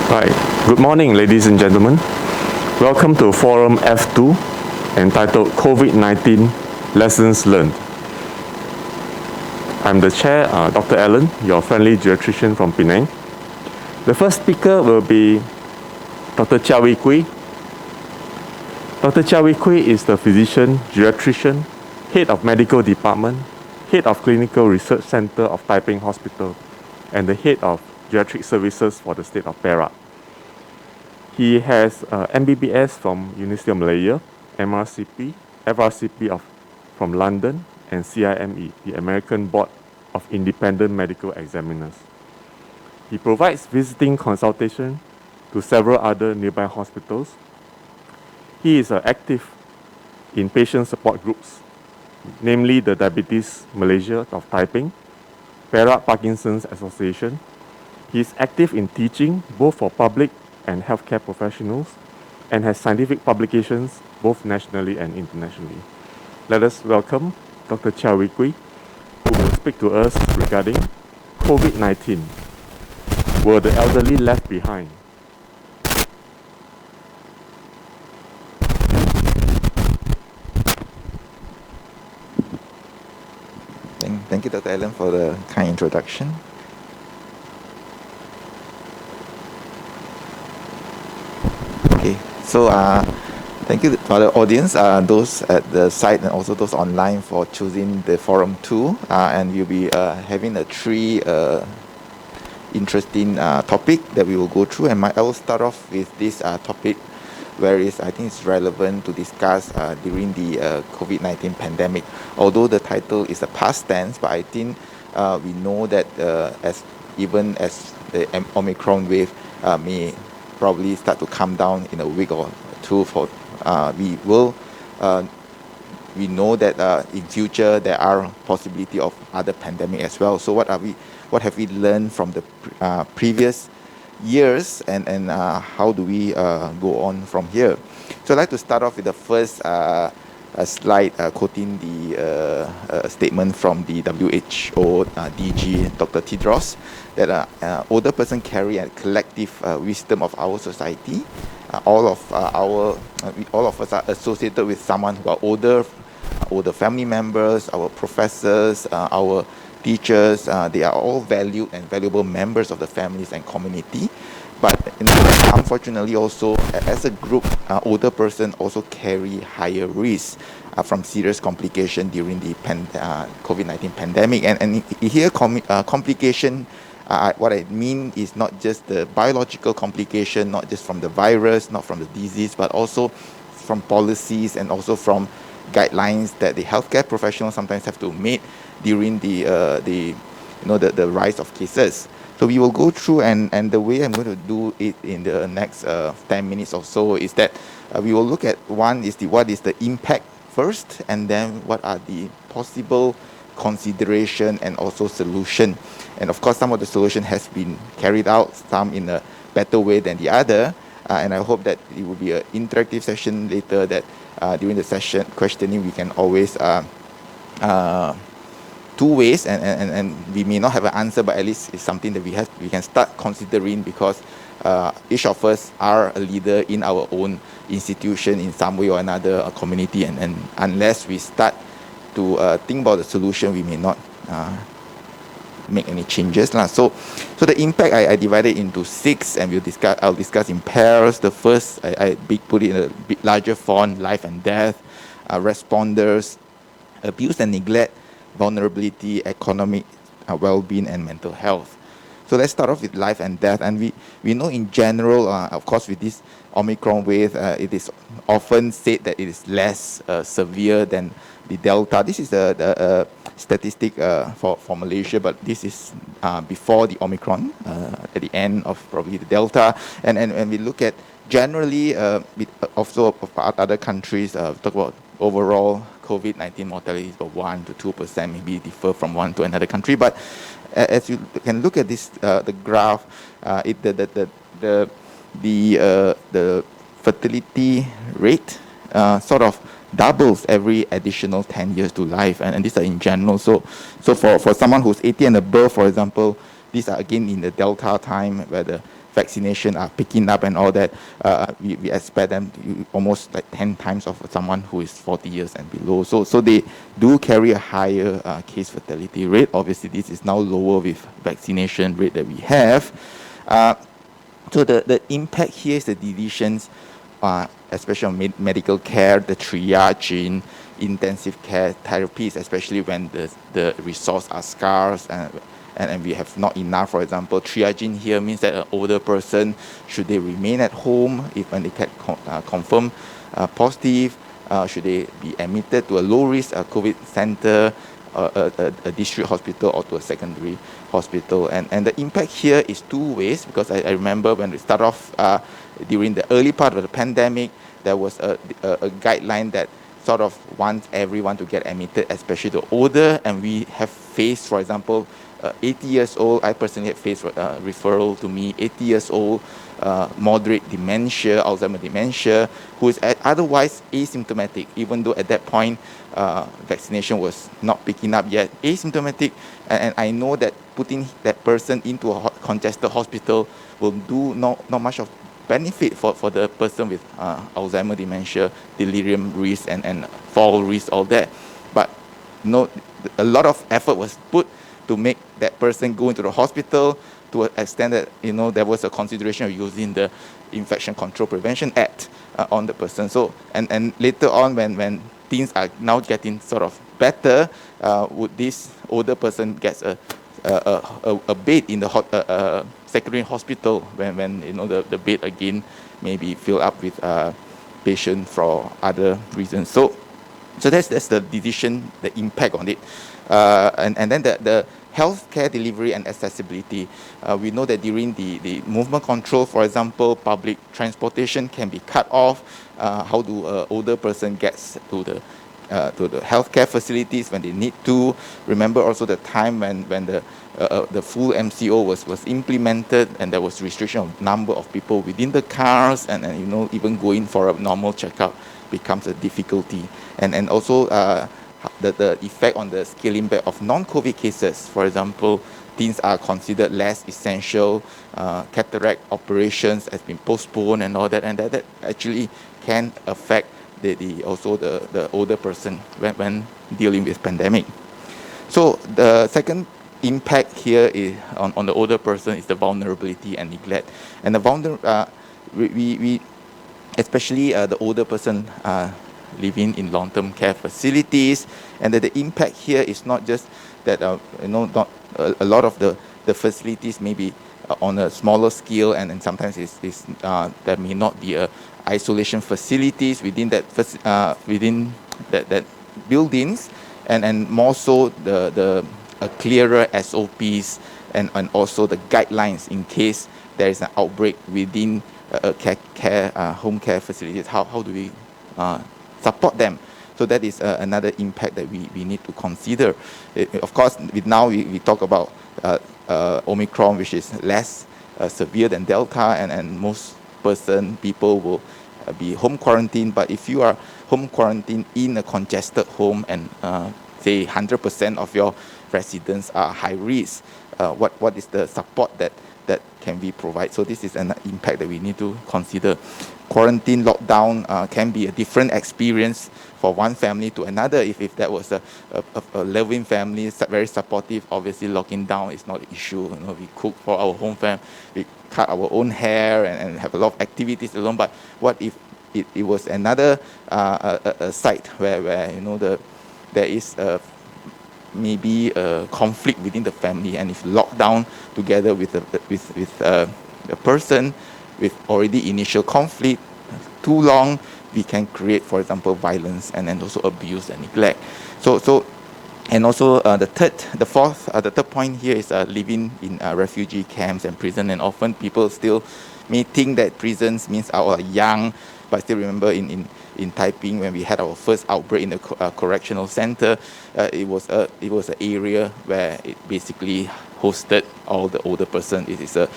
Right. Good morning, ladies and gentlemen. Welcome to Forum F2 entitled COVID-19 Lessons Learned. I'm the chair, Dr. Alan, your friendly geriatrician from Penang. The first speaker will be Dr. Chia Wee Kui. Dr. Chia Wee Kui is the physician, geriatrician, head of medical department, head of clinical research center of Taiping Hospital, and the head of geriatric services for the state of Perak. He has MBBS from University of Malaysia, FRCP from London, and CIME, the American Board of Independent Medical Examiners. He provides visiting consultation to several other nearby hospitals. He is active in patient support groups, namely the Diabetes Malaysia of Taiping, Perak Parkinson's Association. He is active in teaching both for public and healthcare professionals and has scientific publications both nationally and internationally. Let us welcome Dr. Chia Wee Kui, who will speak to us regarding COVID-19. Were the elderly left behind? Thank you, Dr. Alan, for the kind introduction. Okay, so thank you for the audience, those at the site and also those online for choosing the Forum 2. And we'll be having three interesting topic that we will go through. And I will start off with this topic, where I think it's relevant to discuss during the COVID-19 pandemic. Although the title is a past tense, but I think we know that even as the Omicron wave may probably start to come down in a week or two, we know that in future there are possibility of other pandemic as well. So what have we learned from the previous years, and how do we go on from here? So I'd like to start off with the first slide quoting the statement from the WHO DG, Dr. Tedros, that older person carry a collective wisdom of our society. All of us are associated with someone who are older family members, our professors, our teachers. They are all valued and valuable members of the families and community. But unfortunately, also as a group, older person also carry higher risk from serious complication during the COVID-19 pandemic. And here, complication. What I mean is not just the biological complication, not just from the virus, not from the disease, but also from policies and also from guidelines that the healthcare professionals sometimes have to make during the rise of cases. So we will go through, and the way I'm going to do it in the next 10 minutes or so is that we will look at what is the impact first, and then what are the possible consideration and also solution. And of course, some of the solution has been carried out, some in a better way than the other. And I hope that it will be an interactive session later, that during the session questioning we can always two ways, and we may not have an answer, but at least it's something that we can start considering, because each of us are a leader in our own institution in some way or another, a community, and unless we start to think about the solution, we may not make any changes. So the impact I divided into 6, and I'll discuss in pairs. The first, I put it in a bit larger font: life and death, responders, abuse and neglect, vulnerability, economic well-being, and mental health. So let's start off with life and death. And we know in general, of course, with this Omicron wave, it is often said that it is less severe than the Delta. This is the statistic for Malaysia, but this is before the Omicron, at the end of probably the Delta. And when we look at generally, also of other countries, talk about overall COVID-19 mortality is about 1 to 2%, maybe differ from one to another country. But as you can look at this, the graph, the fertility rate sort of doubles every additional 10 years to life, and these are in general. So for someone who's 80 and above, for example, these are again in the Delta time, where the vaccination are picking up and all that, we expect them to almost like 10 times of someone who is 40 years and below. So they do carry a higher case fatality rate. Obviously, this is now lower with vaccination rate that we have. So the impact here is the decisions, especially on medical care, the triaging, intensive care therapies, especially when the resources are scarce and we have not enough. For example, triaging here means that an older person, should they remain at home if when they get confirmed positive, should they be admitted to a low-risk COVID center, a district hospital, or to a secondary hospital. And the impact here is two ways, because I remember when we start off during the early part of the pandemic, there was a guideline that sort of wants everyone to get admitted, especially the older, and we have faced, for example, 80 years old, I personally have faced referral to me, 80 years old, moderate dementia, Alzheimer's dementia, who is otherwise asymptomatic, even though at that point vaccination was not picking up yet, asymptomatic, and I know that putting that person into a congested hospital will do not much of benefit for the person with Alzheimer's dementia, delirium risk and fall risk, all that. But a lot of effort was put to make that person go into the hospital, to an extent that there was a consideration of using the Infection Control Prevention Act on the person. So and later on, when things are now getting sort of better, would this older person gets a bed in the secondary hospital when the bed again may be filled up with patients for other reasons. So that's the decision, the impact on it, and then the healthcare delivery and accessibility. We know that during the movement control, for example, public transportation can be cut off. How do an older person gets to the healthcare facilities when they need to? Remember also the time when the full MCO was implemented, and there was restriction of number of people within the cars, and even going for a normal checkup becomes a difficulty, and also the effect on the scaling back of non-COVID cases. For example, things are considered less essential, cataract operations has been postponed and all that, and that actually can affect the older person when dealing with pandemic. So the second impact here is on the older person is the vulnerability and neglect. And the we especially the older person living in long-term care facilities, and that the impact here is not just that not a lot of the facilities may be on a smaller scale, and sometimes there may not be a isolation facilities within that buildings, and more so the clearer SOPs and also the guidelines in case there is an outbreak within home care facilities. How do we support them? So that is another impact that we need to consider. Of course, now we talk about Omicron, which is less severe than Delta, and most people will be home quarantined. But if you are home quarantined in a congested home and say 100% of your residents are high risk, what is the support that can we provide? So this is an impact that we need to consider. Quarantine lockdown can be a different experience for one family to another. If that was a loving family, very supportive, obviously locking down is not an issue. We cook for our home fam, we cut our own hair and have a lot of activities alone. But what if it was another site where there is maybe a conflict within the family, and if locked down together with a person with already initial conflict too long, we can create, for example, violence and then also abuse and neglect. So and also the third point here is living in refugee camps and prison. And often people still may think that prisons means our young, but still remember in Taiping, when we had our first outbreak in the correctional center, it was an area where it basically hosted all the older person. It is a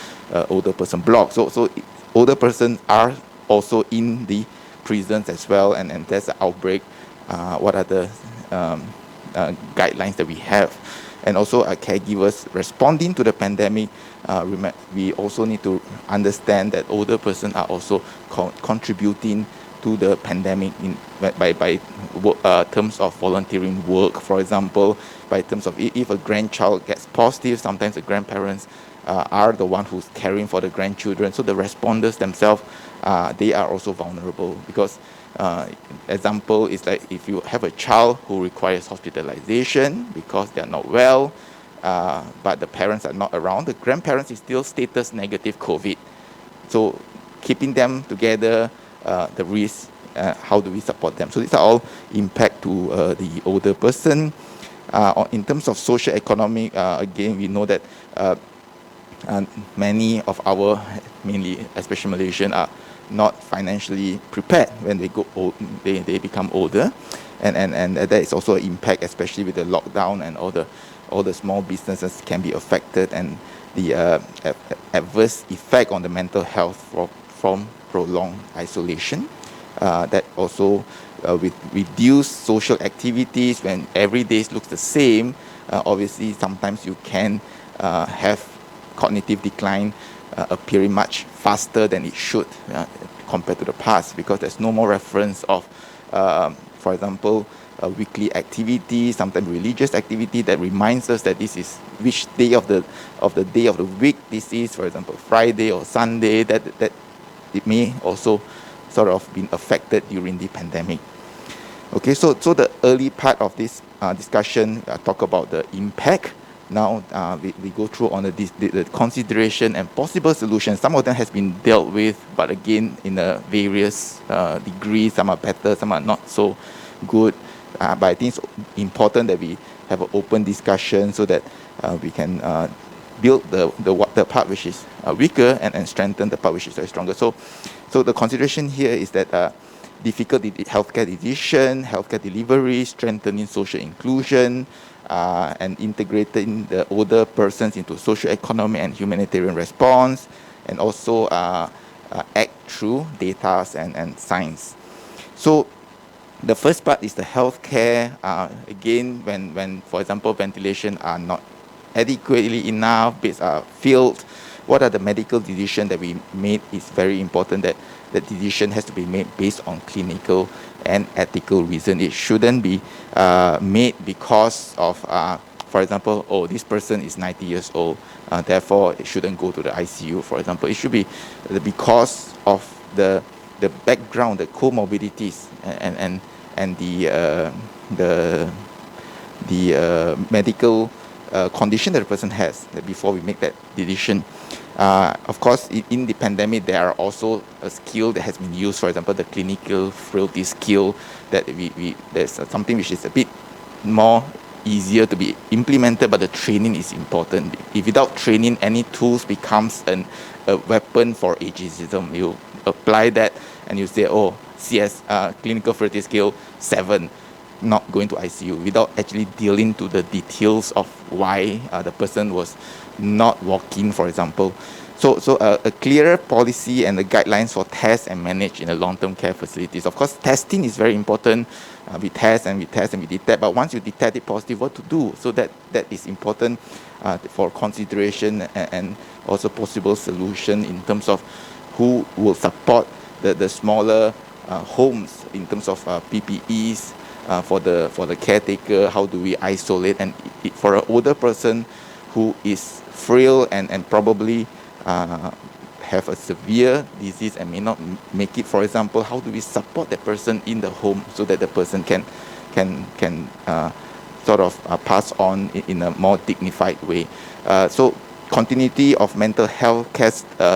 older person block. So older persons are also in the prisons as well, and there's an outbreak. What are the guidelines that we have? and also caregivers responding to the pandemic. We also need to understand that older persons are also contributing to the pandemic by terms of volunteering work, for example, by terms of if a grandchild gets positive, sometimes the grandparents are the one who's caring for the grandchildren. So the responders themselves, they are also vulnerable because example is like if you have a child who requires hospitalization because they are not well, but the parents are not around, the grandparents is still status negative COVID. So keeping them together, the risk, how do we support them? So these are all impact to the older person. In terms of social economic, again, we know that many of our, mainly especially Malaysian, are not financially prepared when they go old, they become older, and that is also an impact, especially with the lockdown, and all the small businesses can be affected, and the adverse effect on the mental health from prolonged isolation. That also with reduced social activities, when every day looks the same, obviously sometimes you can have cognitive decline appearing much faster than it should compared to the past, because there's no more reference of, for example, weekly activity, sometimes religious activity that reminds us that this is which day of the day of the week this is, for example, Friday or Sunday, that it may also sort of been affected during the pandemic. Okay, so the early part of this discussion talk about the impact. Now we go through on the consideration and possible solutions. Some of them has been dealt with, but again in various degrees. Some are better, some are not so good. But I think it's important that we have an open discussion so that we can build the part which is weaker and strengthen the part which is very stronger. So the consideration here is that difficult healthcare decision, healthcare delivery, strengthening social inclusion, and integrating the older persons into socio-economic and humanitarian response, and also act through data and science. So the first part is the healthcare. Again, when for example ventilation are not adequately enough, beds are filled, what are the medical decisions that we made? Is very important that the decision has to be made based on clinical and ethical reason. It shouldn't be made because of, for example, oh, this person is 90 years old, therefore it shouldn't go to the ICU, for example. It should be because of the background, the comorbidities, and the medical condition that the person has before we make that decision. Of course, in the pandemic, there are also a skill that has been used. For example, the clinical frailty skill, that there's something which is a bit more easier to be implemented, but the training is important. If without training, any tools becomes a weapon for ageism. You apply that and you say, oh, CS, clinical frailty skill 7, not going to ICU, without actually dealing to the details of why the person was not walking, for example. So a clearer policy and the guidelines for test and manage in the long-term care facilities. Of course, testing is very important. We test and we detect, but once you detect it positive, what to do? So that is important for consideration and also possible solution in terms of who will support the smaller homes in terms of PPEs for the caretaker. How do we isolate? And for an older person who is frail and probably have a severe disease and may not make it, for example, how do we support that person in the home so that the person can sort of pass on in a more dignified way? So continuity of mental health care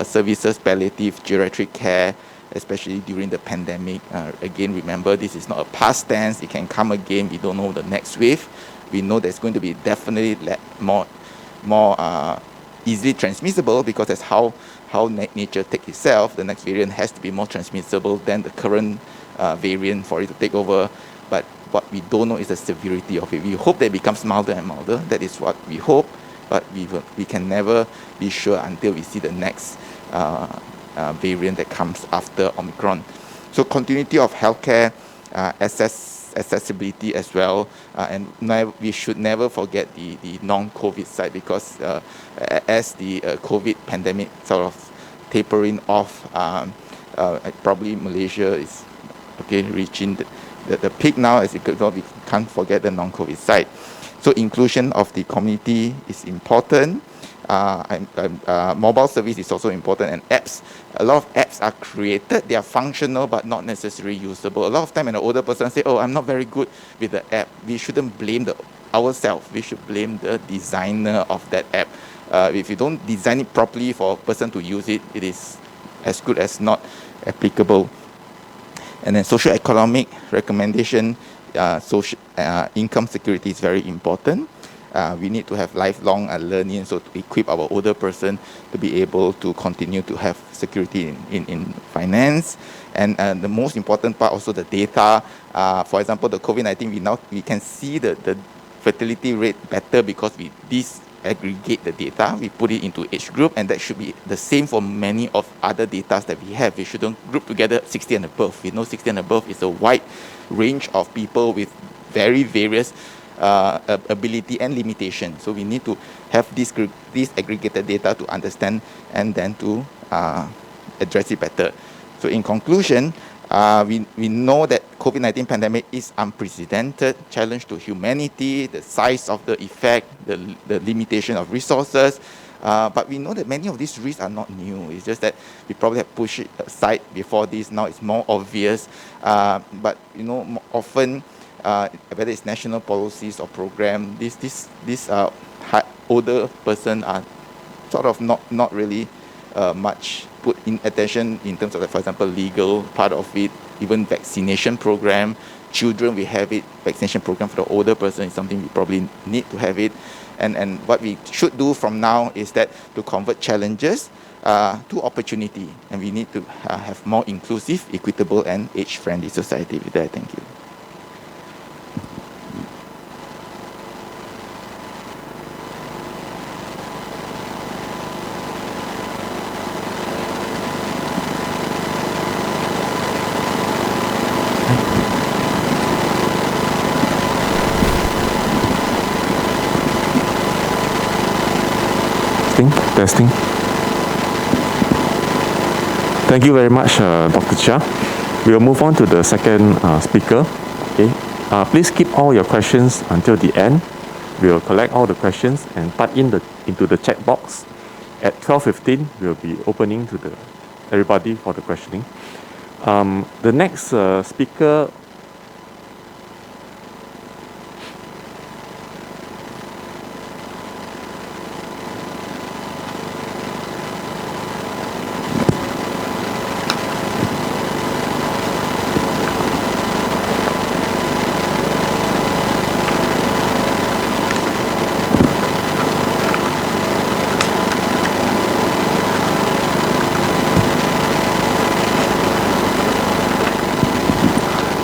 services, palliative, geriatric care, especially during the pandemic. Again, remember, this is not a past tense. It can come again. We don't know the next wave. We know there's going to be definitely more easily transmissible, because that's how nature takes itself. The next variant has to be more transmissible than the current variant for it to take over. But what we don't know is the severity of it. We hope that it becomes milder and milder. That is what we hope. But we can never be sure until we see the next variant that comes after Omicron. So continuity of healthcare, access accessibility as well, and we should never forget the non-COVID side, because as the COVID pandemic sort of tapering off, probably Malaysia is reaching the peak now. As we can't forget the non-COVID side. So inclusion of the community is important. Mobile service is also important, and apps. A lot of apps are created, they are functional but not necessarily usable. A lot of time, an older person say, "Oh, I'm not very good with the app." We shouldn't blame ourselves. We should blame the designer of that app. If you don't design it properly for a person to use it, it is as good as not applicable. And then social economic recommendation, social income security is very important. We need to have lifelong learning, so to equip our older person to be able to continue to have security in finance. And the most important part also, the data. For example, the COVID-19, we can see the fertility rate better because we disaggregate the data, we put it into age group, and that should be the same for many of other data that we have. We shouldn't group together 60 and above. We know 60 and above is a wide range of people with very various ability and limitation. So we need to have this aggregated data to understand and then to address it better. So in conclusion, we know that COVID-19 pandemic is unprecedented challenge to humanity, the size of the effect, the limitation of resources. But we know that many of these risks are not new. It's just that we probably have pushed it aside before this. Now it's more obvious. But often, whether it's national policies or program, these older person are sort of not really much put in attention in terms of, for example, legal part of it, even vaccination program. Children, we have it. Vaccination program for the older person is something we probably need to have it. And what we should do from now is that to convert challenges to opportunity. And we need to have more inclusive, equitable, and age-friendly society. With that, thank you. Testing. Thank you very much, Dr. Chia. We'll move on to the second speaker. Okay. Please keep all your questions until the end. We'll collect all the questions and type into the chat box. At 12:15, we'll be opening to everybody for the questioning. The next speaker.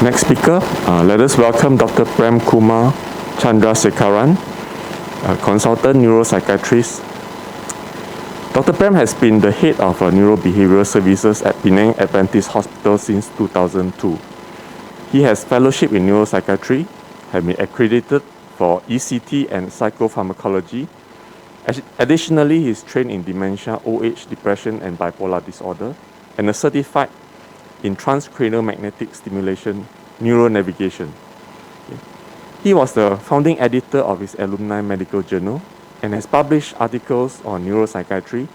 Next speaker, let us welcome Dr. Prem Kumar Chandrasekaran, consultant neuropsychiatrist. Dr. Prem has been the head of neurobehavioral services at Penang Adventist Hospital since 2002. He has fellowship in neuropsychiatry, has been accredited for ECT and psychopharmacology. Additionally, he is trained in dementia, OH, depression, and bipolar disorder, and is certified in transcranial magnetic stimulation neuronavigation. Okay. He was the founding editor of his alumni medical journal and has published articles on neuropsychiatry,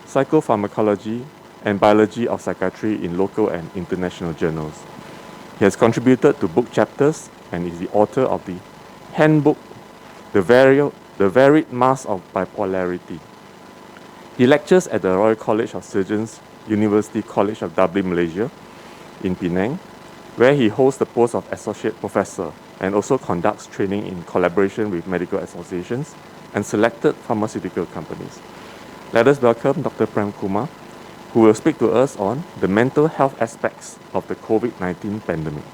psychopharmacology, and biology of psychiatry in local and international journals. He has contributed to book chapters and is the author of the handbook, The Varied Mass of Bipolarity. He lectures at the Royal College of Surgeons, University College of Dublin, Malaysia, in Penang, where he holds the post of associate professor and also conducts training in collaboration with medical associations and selected pharmaceutical companies. Let us welcome Dr. Prem Kumar, who will speak to us on the mental health aspects of the COVID-19 pandemic.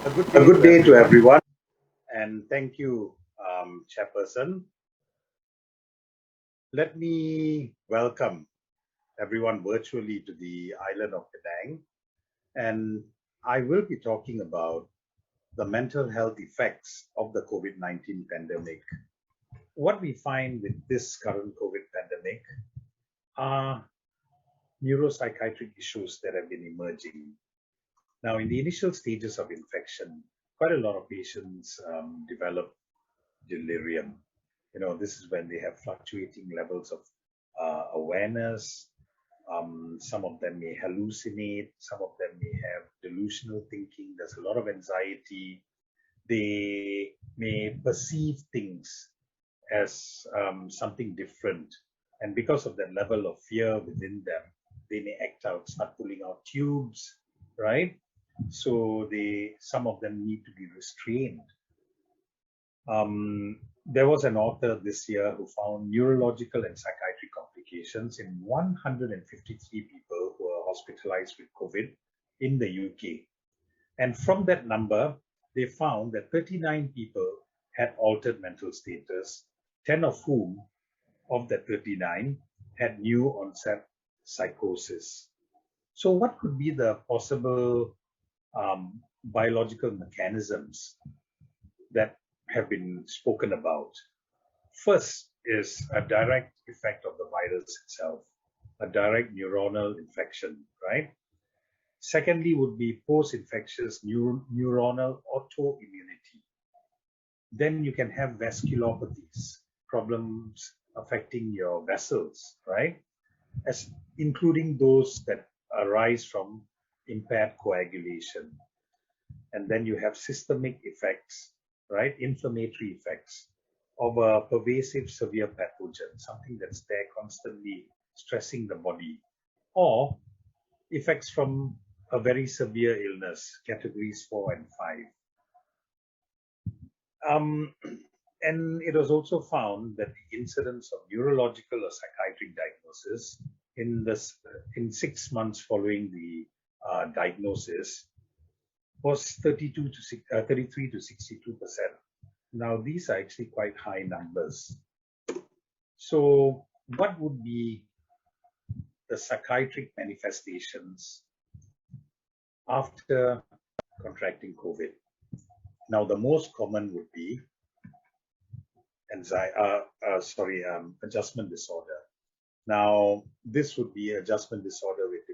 A good day to everyone, and thank you, Chairperson. Let me welcome everyone virtually to the island of Penang. And I will be talking about the mental health effects of the COVID-19 pandemic. What we find with this current COVID pandemic are neuropsychiatric issues that have been emerging. Now, in the initial stages of infection, quite a lot of patients develop delirium. This is when they have fluctuating levels of awareness. Some of them may hallucinate. Some of them may have delusional thinking. There's a lot of anxiety. They may perceive things as something different. And because of that level of fear within them, they may act out, start pulling out tubes, right? So some of them need to be restrained. There was an author this year who found neurological and psychiatric complications in 153 people who were hospitalized with COVID in the UK. And from that number, they found that 39 people had altered mental status, 10 of whom, of that 39, had new onset psychosis. So what could be the possible biological mechanisms that have been spoken about? First is a direct effect of the virus itself, a direct neuronal infection, right? Secondly would be post-infectious neuronal autoimmunity. Then you can have vasculopathies, problems affecting your vessels, right? Including those that arise from impaired coagulation. And then you have systemic effects, right? Inflammatory effects of a pervasive severe pathogen, something that's there constantly stressing the body, or effects from a very severe illness, categories 4 and 5. And it was also found that the incidence of neurological or psychiatric diagnosis in 6 months following the diagnosis was 33 to 62%. Now, these are actually quite high numbers. So what would be the psychiatric manifestations after contracting COVID? Now, the most common would be adjustment disorder. Now, this would be adjustment disorder with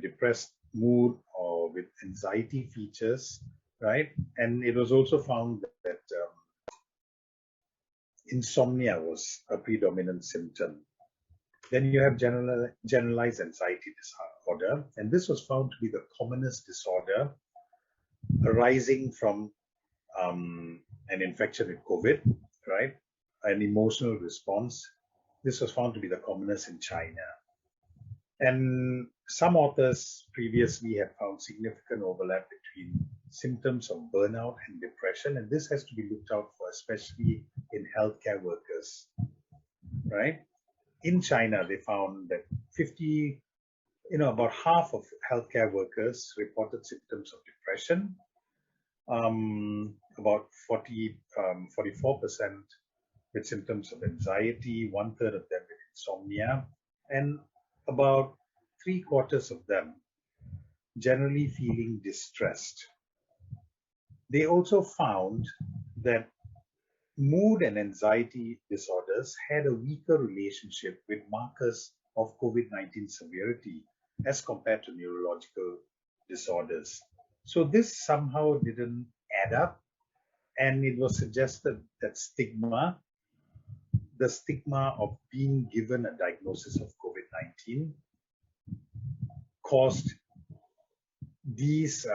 depressed mood or with anxiety features, right? And it was also found that insomnia was a predominant symptom. Then you have generalized anxiety disorder, and this was found to be the commonest disorder arising from an infection with COVID, right? An emotional response. This was found to be the commonest in China. And some authors previously have found significant overlap between symptoms of burnout and depression, and this has to be looked out for, especially in healthcare workers, right? In China, they found that about half of healthcare workers reported symptoms of depression, about 44% with symptoms of anxiety, 1/3 of them with insomnia, and about 3/4 of them generally feeling distressed. They also found that mood and anxiety disorders had a weaker relationship with markers of COVID-19 severity as compared to neurological disorders. So this somehow didn't add up, and it was suggested that the stigma of being given a diagnosis of COVID-19 caused these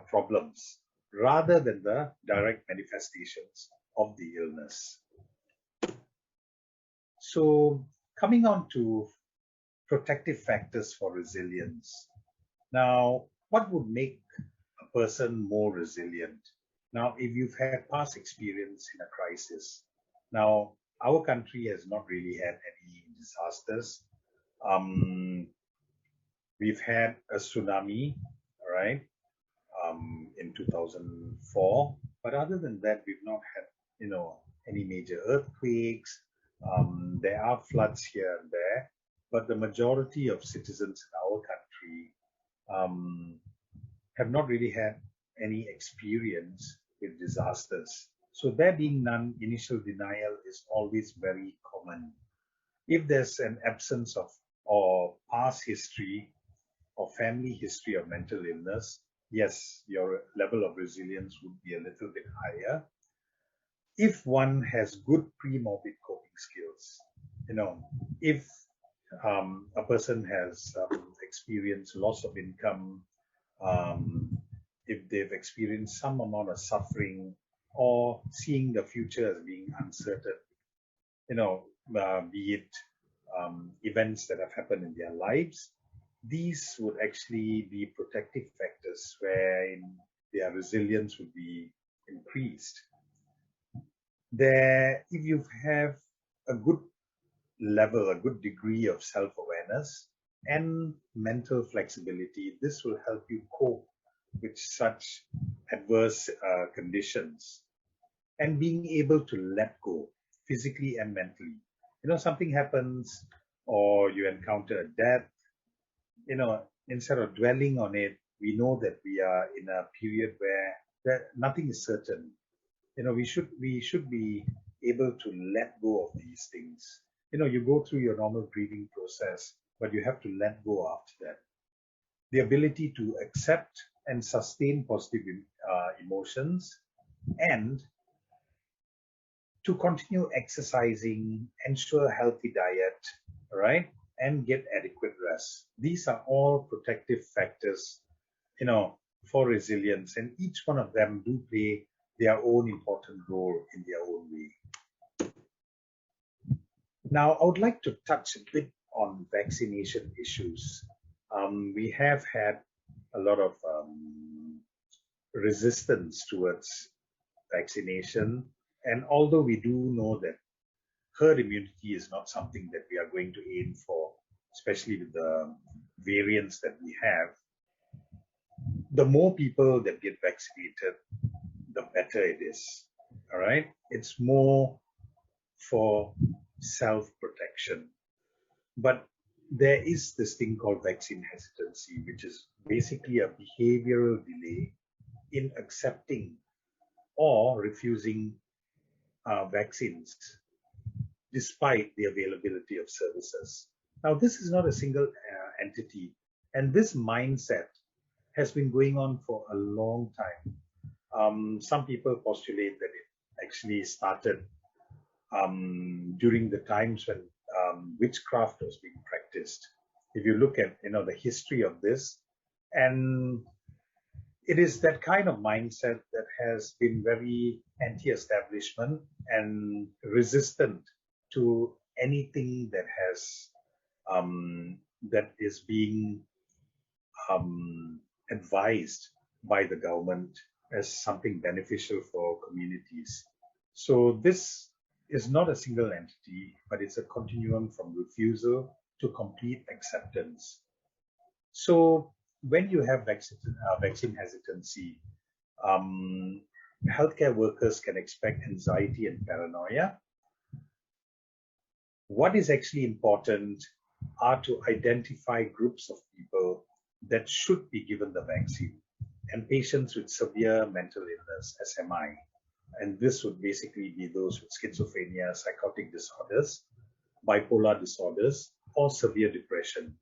problems rather than the direct manifestations of the illness. So coming on to protective factors for resilience. Now, what would make a person more resilient? Now, if you've had past experience in a crisis, now our country has not really had any disasters. We've had a tsunami, right, in 2004, but other than that, we've not had, any major earthquakes. There are floods here and there, but the majority of citizens in our country have not really had any experience with disasters. So there being none, initial denial is always very common. If there's an absence of or past history or family history of mental illness, yes, your level of resilience would be a little bit higher. If one has good pre-morbid coping skills, if a person has experienced loss of income, if they've experienced some amount of suffering or seeing the future as being uncertain, be it events that have happened in their lives, these would actually be protective factors wherein their resilience would be increased. If you have a good level, a good degree of self-awareness and mental flexibility, this will help you cope with such adverse conditions and being able to let go physically and mentally. Something happens or you encounter a death, instead of dwelling on it, we know that we are in a period where nothing is certain. We should be able to let go of these things. You go through your normal grieving process, but you have to let go after that. The ability to accept and sustain positive emotions, and to continue exercising, ensure a healthy diet, right, and get adequate rest. These are all protective factors, for resilience, and each one of them do play their own important role in their own way. Now, I would like to touch a bit on vaccination issues. We have had a lot of resistance towards vaccination, and although we do know that herd immunity is not something that we are going to aim for, especially with the variants that we have, the more people that get vaccinated, the better it is. All right. It's more for self-protection. But there is this thing called vaccine hesitancy, which is basically a behavioral delay in accepting or refusing vaccines despite the availability of services. Now, this is not a single entity, and this mindset has been going on for a long time. Some people postulate that it actually started during the times when witchcraft was being practiced. If you look at the history of this, and it is that kind of mindset that has been very anti-establishment and resistant to anything that has that is being advised by the government as something beneficial for communities. So this is not a single entity, but it's a continuum from refusal to complete acceptance. So when you have vaccine hesitancy, healthcare workers can expect anxiety and paranoia. What is actually important are to identify groups of people that should be given the vaccine, and patients with severe mental illness, SMI. And this would basically be those with schizophrenia, psychotic disorders, bipolar disorders, or severe depression.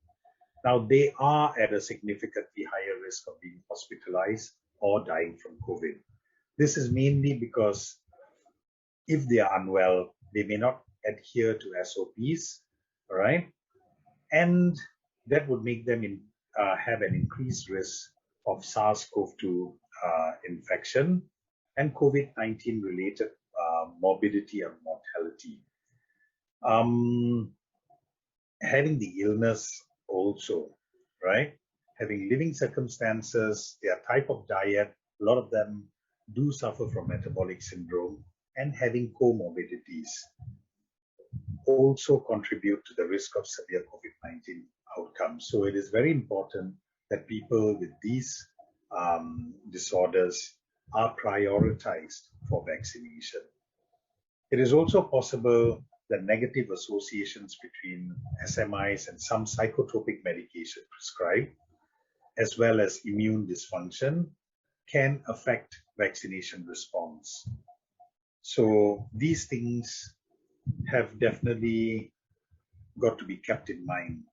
Now, they are at a significantly higher risk of being hospitalized or dying from COVID. This is mainly because if they are unwell, they may not adhere to SOPs, all right? And that would make them have an increased risk of SARS-CoV-2 infection and COVID-19 related morbidity and mortality. Having the illness also, right? Having living circumstances, their type of diet, a lot of them do suffer from metabolic syndrome, and having comorbidities also contribute to the risk of severe COVID-19 outcomes. So it is very important that people with these disorders are prioritized for vaccination. It is also possible the negative associations between SMIs and some psychotropic medication prescribed, as well as immune dysfunction, can affect vaccination response. So these things have definitely got to be kept in mind.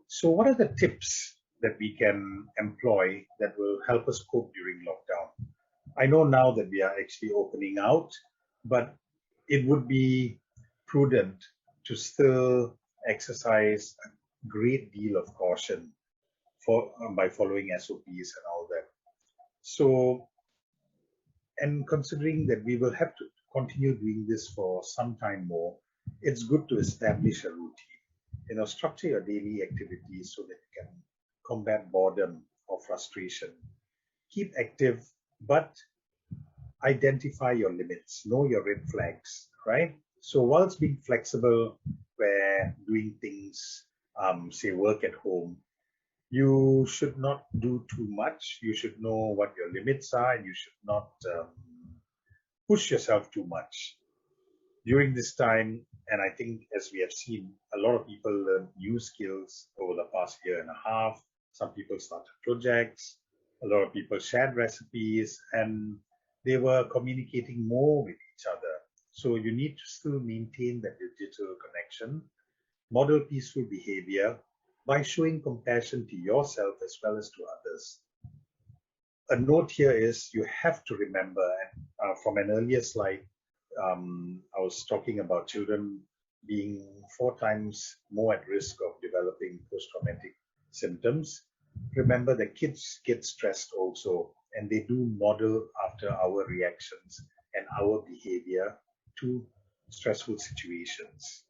So what are the tips that we can employ that will help us cope during lockdown? I know now that we are actually opening out, but it would be prudent to still exercise a great deal of caution by following SOPs and all that. So, and considering that we will have to continue doing this for some time more, it's good to establish a routine. Structure your daily activities so that you can combat boredom or frustration. Keep active, but identify your limits, know your red flags, right? So whilst being flexible, where doing things, say work at home, you should not do too much. You should know what your limits are, and you should not push yourself too much during this time. And I think, as we have seen, a lot of people learn new skills over the past year and a half. Some people started projects, a lot of people shared recipes, and they were communicating more with each other. So you need to still maintain that digital connection, model peaceful behavior by showing compassion to yourself as well as to others. A note here is you have to remember, and from an earlier slide, I was talking about children being 4 times more at risk of developing post-traumatic symptoms. Remember that kids get stressed also, and they do model after our reactions and our behavior to stressful situations.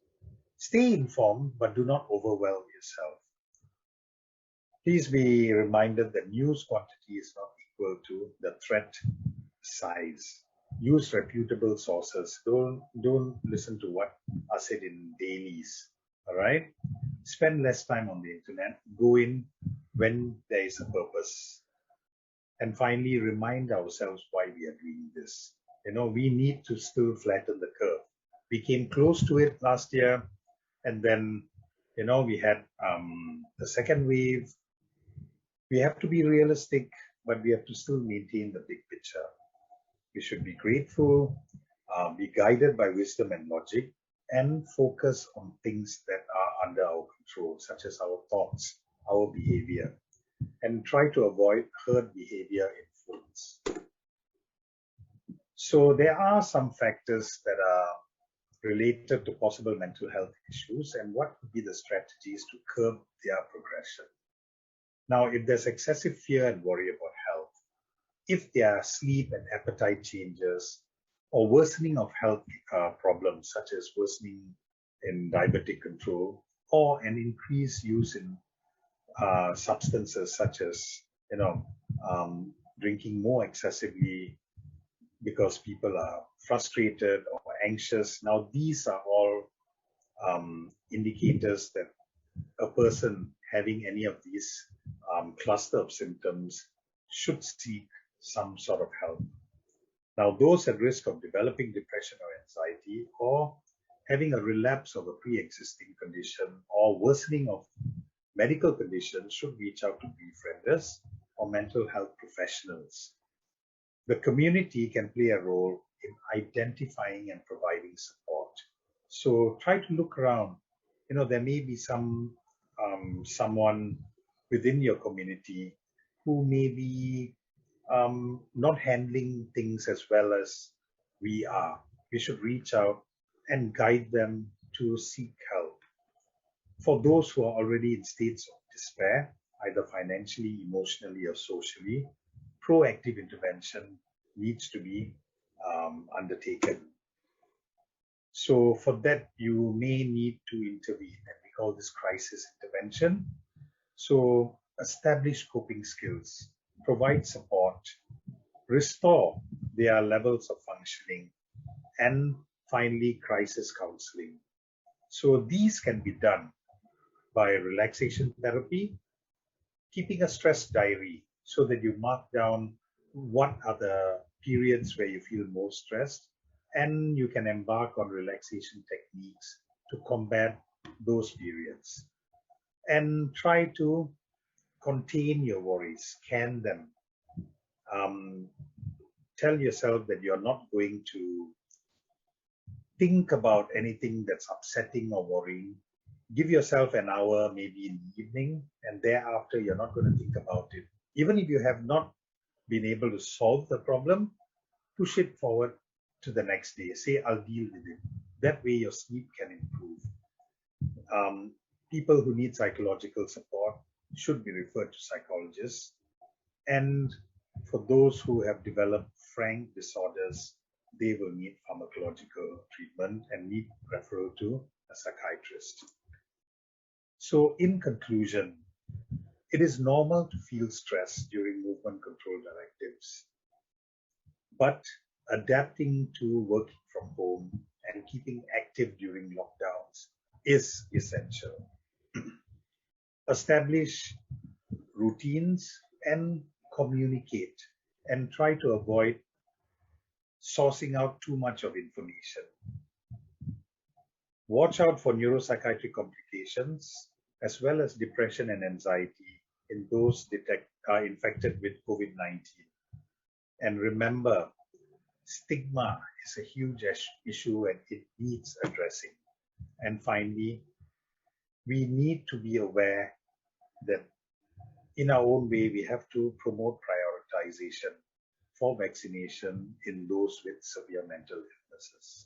Stay informed, but do not overwhelm yourself. Please be reminded that news quantity is not equal to the threat size. Use reputable sources. Don't listen to what are said in dailies. All right. Spend less time on the internet. Go in when there is a purpose. And finally, remind ourselves why we are doing this. We need to still flatten the curve. We came close to it last year, and then we had the second wave. We have to be realistic, but we have to still maintain the big picture. We should be grateful, be guided by wisdom and logic, and focus on things that are under our control, such as our thoughts, our behavior, and try to avoid herd behavior influence. So there are some factors that are related to possible mental health issues, and what would be the strategies to curb their progression. Now, if there's excessive fear and worry about health, if there are sleep and appetite changes, or worsening of health problems such as worsening in diabetic control, or an increased use in substances such as drinking more excessively because people are frustrated or anxious. Now, these are all indicators that a person having any of these cluster of symptoms should seek some sort of help. Now, those at risk of developing depression or anxiety, or having a relapse of a pre-existing condition or worsening of medical conditions should reach out to befrienders or mental health professionals. The community can play a role in identifying and providing support. So try to look around. There may be someone within your community who may be not handling things as well as we are. We should reach out and guide them to seek help. For those who are already in states of despair, either financially, emotionally, or socially, proactive intervention needs to be undertaken. So for that, you may need to intervene, and we call this crisis intervention. So establish coping skills, provide support, restore their levels of functioning, and finally, crisis counseling. So these can be done by relaxation therapy, keeping a stress diary so that you mark down what are the periods where you feel most stressed, and you can embark on relaxation techniques to combat those periods. And try to contain your worries, scan them. Tell yourself that you're not going to think about anything that's upsetting or worrying. Give yourself an hour, maybe in the evening, and thereafter you're not going to think about it. Even if you have not been able to solve the problem, push it forward to the next day. Say, I'll deal with it. That way your sleep can improve. People who need psychological support should be referred to psychologists. And for those who have developed frank disorders, they will need pharmacological treatment and need referral to a psychiatrist. So in conclusion, it is normal to feel stress during movement control directives, but adapting to working from home and keeping active during lockdowns is essential. Establish routines and communicate, and try to avoid sourcing out too much of information. Watch out for neuropsychiatric complications as well as depression and anxiety in those infected with COVID-19. And remember, stigma is a huge issue and it needs addressing. And finally, we need to be aware that in our own way, we have to promote prioritization for vaccination in those with severe mental illnesses.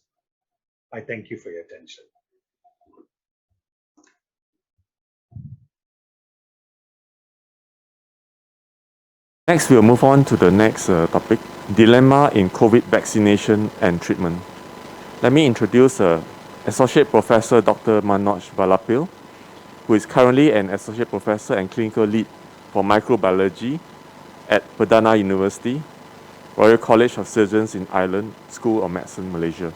I thank you for your attention. Next, we'll move on to the next topic, dilemma in COVID vaccination and treatment. Let me introduce Associate Professor Dr. Manoj Valapil, who is currently an Associate Professor and Clinical Lead for Microbiology at Perdana University, Royal College of Surgeons in Ireland, School of Medicine, Malaysia.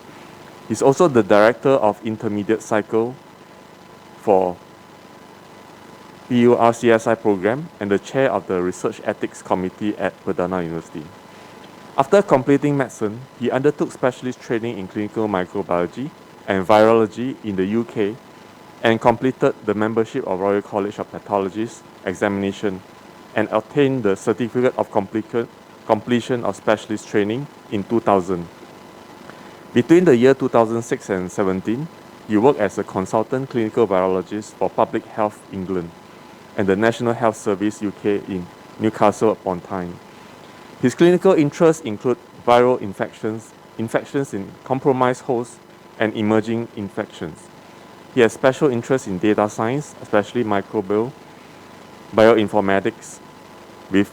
He's also the Director of Intermediate Cycle for PURCSI program and the Chair of the Research Ethics Committee at Perdana University. After completing medicine, he undertook specialist training in clinical microbiology and virology in the UK and completed the membership of Royal College of Pathologists examination and obtained the Certificate of Completion of Specialist Training in 2000. Between the year 2006 and 17, he worked as a consultant clinical virologist for Public Health England and the National Health Service UK in Newcastle upon Tyne. His clinical interests include viral infections, infections in compromised hosts, and emerging infections. He has special interest in data science, especially microbial, bioinformatics, with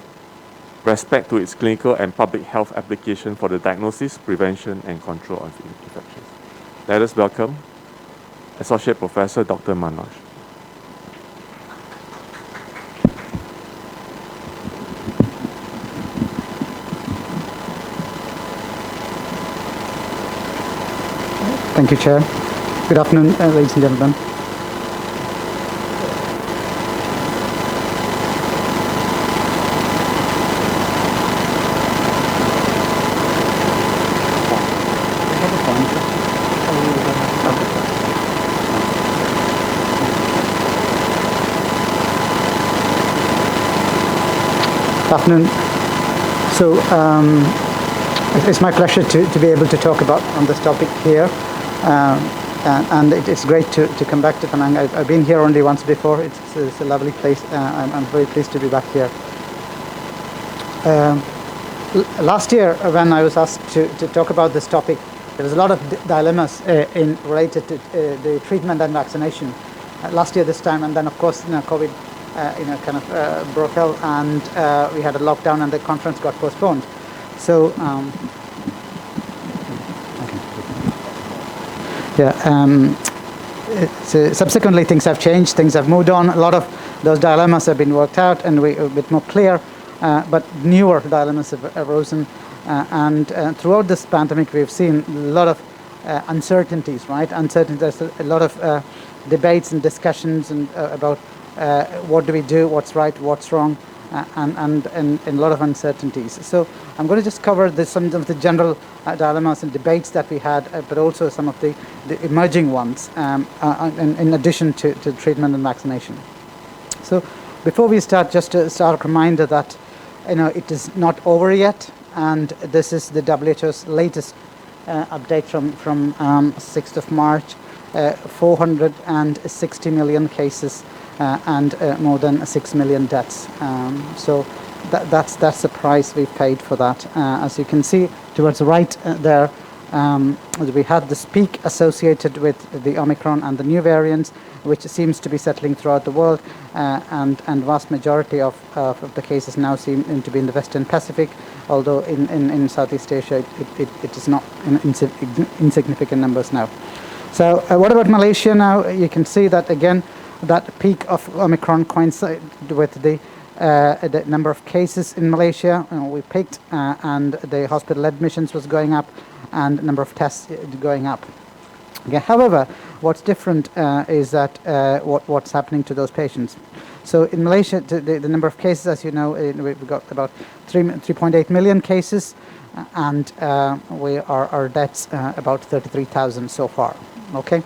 respect to its clinical and public health application for the diagnosis, prevention, and control of infections. Let us welcome Associate Professor Dr. Manoj. Thank you, Chair. Good afternoon, ladies and gentlemen. Good afternoon. So it's my pleasure to be able to talk about on this topic here. And it's great to come back to Penang. I've been here only once before. It's a lovely place. I'm very pleased to be back here. Last year, when I was asked to talk about this topic, there was a lot of dilemmas related to the treatment and vaccination. Last year, this time, and then of course, COVID, kind of broke out, and we had a lockdown, and the conference got postponed. So. So subsequently things have changed, things have moved on. A lot of those dilemmas have been worked out and we're a bit more clear, but newer dilemmas have arisen. And throughout this pandemic, we've seen a lot of uncertainties, right? There's a lot of debates and discussions and about what do we do, what's right, what's wrong. and a lot of uncertainties. So I'm going to just cover some of the general dilemmas and debates that we had, but also some of the emerging ones in addition to treatment and vaccination. So before we start, just a stark reminder that it is not over yet, and this is the WHO's latest update from 6th of March. 460 million cases and more than 6 million deaths. So that's the price we paid for that. As you can see towards the right there, we had this peak associated with the Omicron and the new variants, which seems to be settling throughout the world, and vast majority of the cases now seem to be in the Western Pacific, although in Southeast Asia it is not in insignificant numbers now. So what about Malaysia now? You can see that again, that peak of Omicron coincided with the number of cases in Malaysia. We peaked, and the hospital admissions was going up, and number of tests going up. Okay. However, what's different is that what's happening to those patients. So in Malaysia, the number of cases, as you know, we've got about 3.8 million cases, and our deaths about 33,000 so far. Okay,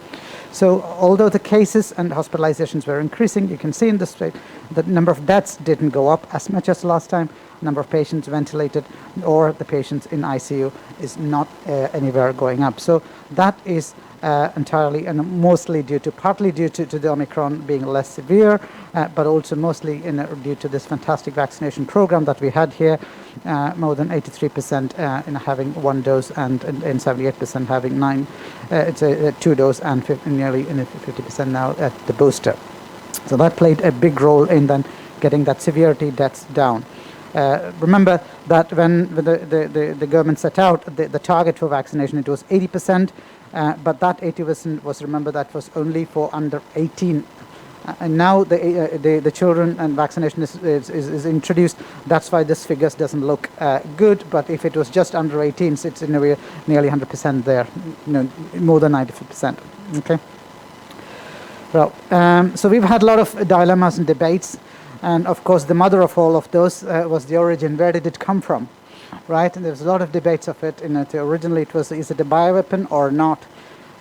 so although the cases and hospitalizations were increasing, you can see in this slide the number of deaths didn't go up as much as last time. Number of patients ventilated or the patients in ICU is not anywhere going up. So that is entirely and mostly partly due to the Omicron being less severe, but also mostly due to this fantastic vaccination program that we had here. More than 83% in having one dose, and 78% having two dose, and nearly 50% now at the booster. So that played a big role in then getting that severity deaths down. Remember that when the government set out the target for vaccination, it was 80%, but that 80% was, remember, that was only for under 18. And now the children and vaccination is introduced. That's why this figures doesn't look good. But if it was just under 18, it's nearly 100% there, more than 90%. Okay. Well, so we've had a lot of dilemmas and debates, and of course the mother of all of those was the origin. Where did it come from, right? And there's a lot of debates of it. Originally it was, is it a bioweapon or not?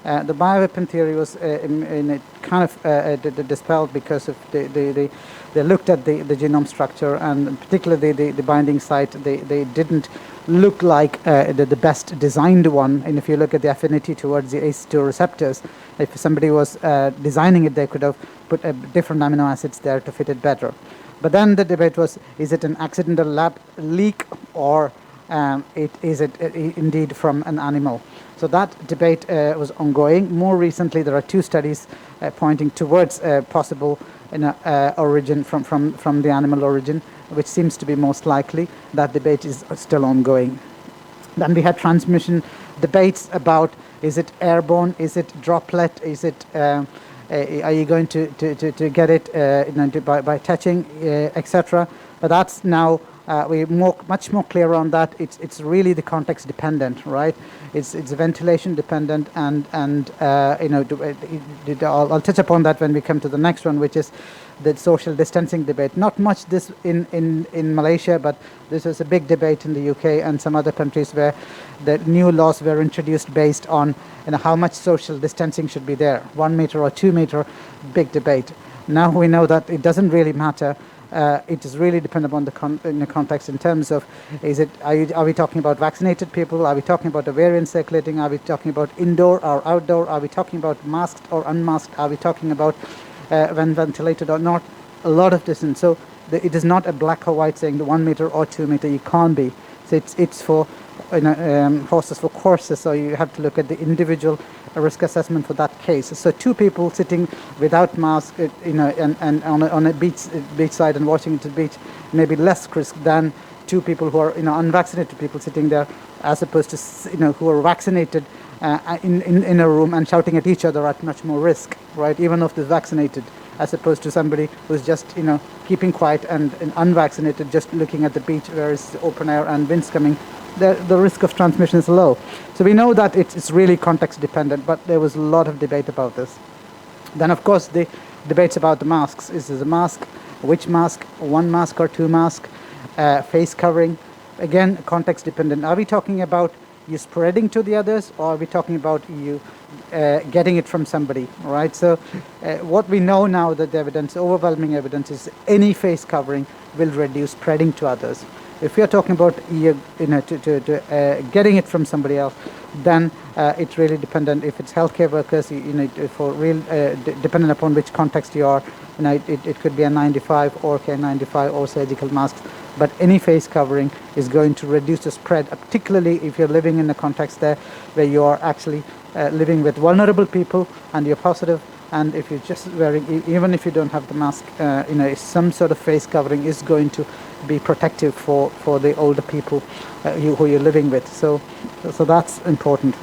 The bioweapon theory was dispelled because of they looked at the genome structure, and particularly the binding site. They didn't look like the best designed one. And if you look at the affinity towards the ACE2 receptors, if somebody was designing it, they could have put different amino acids there to fit it better. But then the debate was, is it an accidental lab leak, or is it indeed from an animal? So that debate was ongoing. More recently, there are two studies pointing towards possible origin from the animal origin, which seems to be most likely. That debate is still ongoing. Then we had transmission debates about, is it airborne, is it droplet, is it are you going to get it by touching, etc. But that's now we're much more clear on that. It's really the context dependent, right? It's ventilation dependent, and I'll touch upon that when we come to the next one, which is the social distancing debate. Not much this in Malaysia, but this is a big debate in the UK and some other countries where the new laws were introduced based on how much social distancing should be there, 1 meter or 2 meter, big debate. Now we know that it doesn't really matter. It is really dependent on the context in terms of, are we talking about vaccinated people? Are we talking about a variant circulating? Are we talking about indoor or outdoor? Are we talking about masked or unmasked? Are we talking about when ventilated or not? A lot of distance. So it is not a black or white saying the 1 meter or 2 meter. You can't be. So it's for horses for courses. So you have to look at the individual risk assessment for that case. So two people sitting without mask, and on a beach side and watching the beach, may be less risk than two people who are unvaccinated people sitting there, as opposed to who are vaccinated in a room and shouting at each other at much more risk, right? Even if they're vaccinated, as opposed to somebody who's just keeping quiet and unvaccinated, just looking at the beach where it's open air and wind's coming. The risk of transmission is low. So we know that it's really context dependent, but there was a lot of debate about this. Then, of course, the debates about the masks. Is the mask Which mask, one mask or two masks, face covering, again, context dependent. Are we talking about you spreading to the others, or are we talking about you getting it from somebody, right? So what we know now, that the evidence, overwhelming evidence, is any face covering will reduce spreading to others. If we are talking about getting it from somebody else, then it's really dependent. If it's healthcare workers, for real, dependent upon which context you are, it could be a 95 or K95 or surgical masks. But any face covering is going to reduce the spread, particularly if you're living in a context there where you are actually living with vulnerable people and you're positive. And if you're just wearing, even if you don't have the mask, some sort of face covering is going to be protective for the older people who you're living with. So that's important.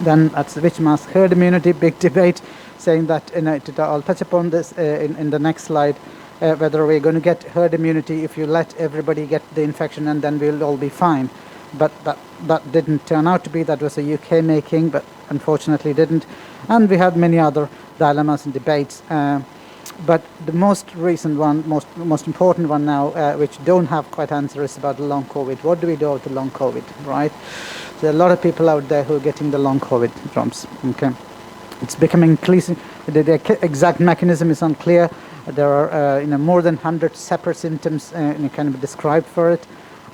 Then that's which mask, herd immunity, big debate, saying that, I'll touch upon this in the next slide, whether we're going to get herd immunity if you let everybody get the infection and then we'll all be fine. But that didn't turn out to be. That was a UK making, but unfortunately didn't. And we had many other dilemmas and debates. But the most recent one, most important one now, which don't have quite answer, is about the long COVID. What do we do with the long COVID, right? There are a lot of people out there who are getting the long COVID jumps. Okay, it's becoming clear. The exact mechanism is unclear. There are more than 100 separate symptoms kind of described for it,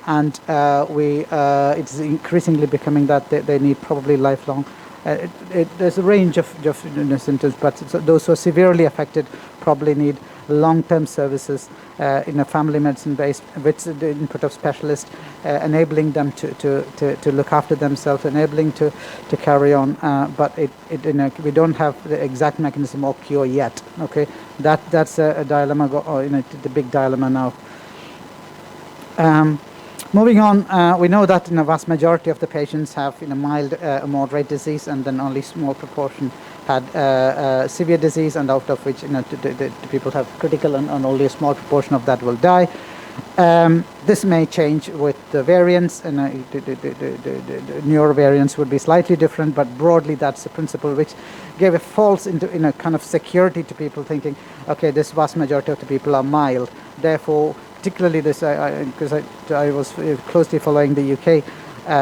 and it's increasingly becoming that they need probably lifelong. There's a range of symptoms, but those who are severely affected probably need long-term services in a family medicine based, with the input of specialists, enabling them to look after themselves, enabling to carry on. But we don't have the exact mechanism or cure yet. Okay, that's a dilemma. The big dilemma now. Moving on, we know that the vast majority of the patients have mild, moderate disease, and then only small proportion had severe disease, and out of which the people have critical, and only a small proportion of that will die. This may change with the variants, and the newer variants would be slightly different, but broadly that's the principle, which gave a false kind of security to people, thinking, okay, this vast majority of the people are mild, therefore. Particularly this, because I was closely following the UK